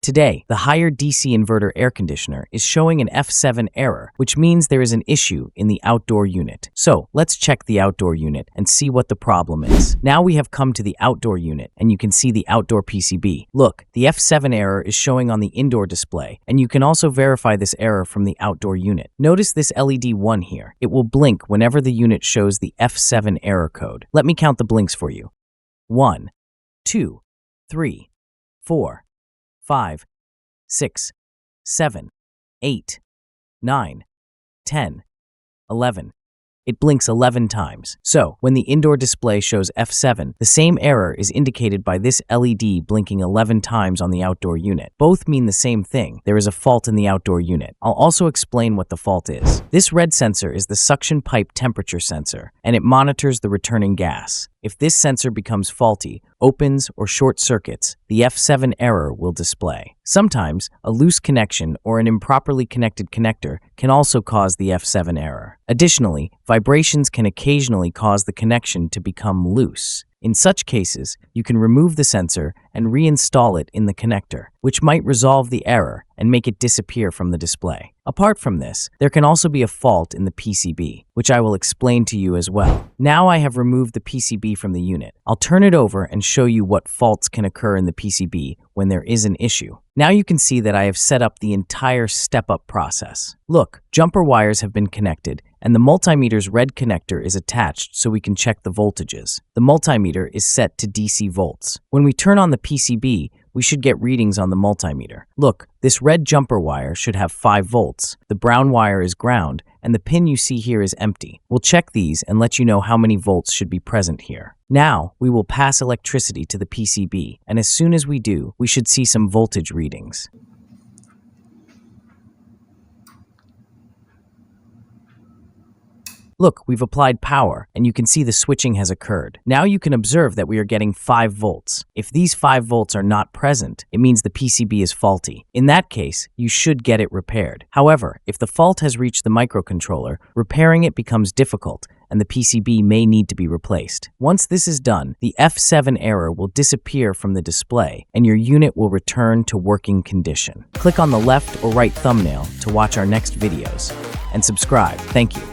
Today, the higher DC inverter air conditioner is showing an F7 error, which means there is an issue in the outdoor unit. So, let's check the outdoor unit and see what the problem is. Now we have come to the outdoor unit, and you can see the outdoor PCB. Look, the F7 error is showing on the indoor display, and you can also verify this error from the outdoor unit. Notice this LED 1 here. It will blink whenever the unit shows the F7 error code. Let me count the blinks for you. 1, 2, 3, 4, 5, 6, 7, 8, 9, 10, 11. It blinks 11 times. So, when the indoor display shows F7, the same error is indicated by this LED blinking 11 times on the outdoor unit. Both mean the same thing. There is a fault in the outdoor unit. I'll also explain what the fault is. This red sensor is the suction pipe temperature sensor, and it monitors the returning gas. If this sensor becomes faulty, opens, or short circuits, the F7 error will display. Sometimes, a loose connection or an improperly connected connector can also cause the F7 error. Additionally, vibrations can occasionally cause the connection to become loose. In such cases, you can remove the sensor and reinstall it in the connector, which might resolve the error and make it disappear from the display. Apart from this, there can also be a fault in the PCB, which I will explain to you as well. Now I have removed the PCB from the unit. I'll turn it over and show you what faults can occur in the PCB when there is an issue. Now you can see that I have set up the entire step-up process. Look, jumper wires have been connected, and the multimeter's red connector is attached so we can check the voltages. The multimeter is set to DC volts. When we turn on the PCB, we should get readings on the multimeter. Look, this red jumper wire should have 5 volts. The brown wire is ground, and the pin you see here is empty. We'll check these and let you know how many volts should be present here. Now, we will pass electricity to the PCB, and as soon as we do, we should see some voltage readings. Look, we've applied power, and you can see the switching has occurred. Now you can observe that we are getting 5 volts. If these 5 volts are not present, it means the PCB is faulty. In that case, you should get it repaired. However, if the fault has reached the microcontroller, repairing it becomes difficult, and the PCB may need to be replaced. Once this is done, the F7 error will disappear from the display, and your unit will return to working condition. Click on the left or right thumbnail to watch our next videos, and subscribe. Thank you.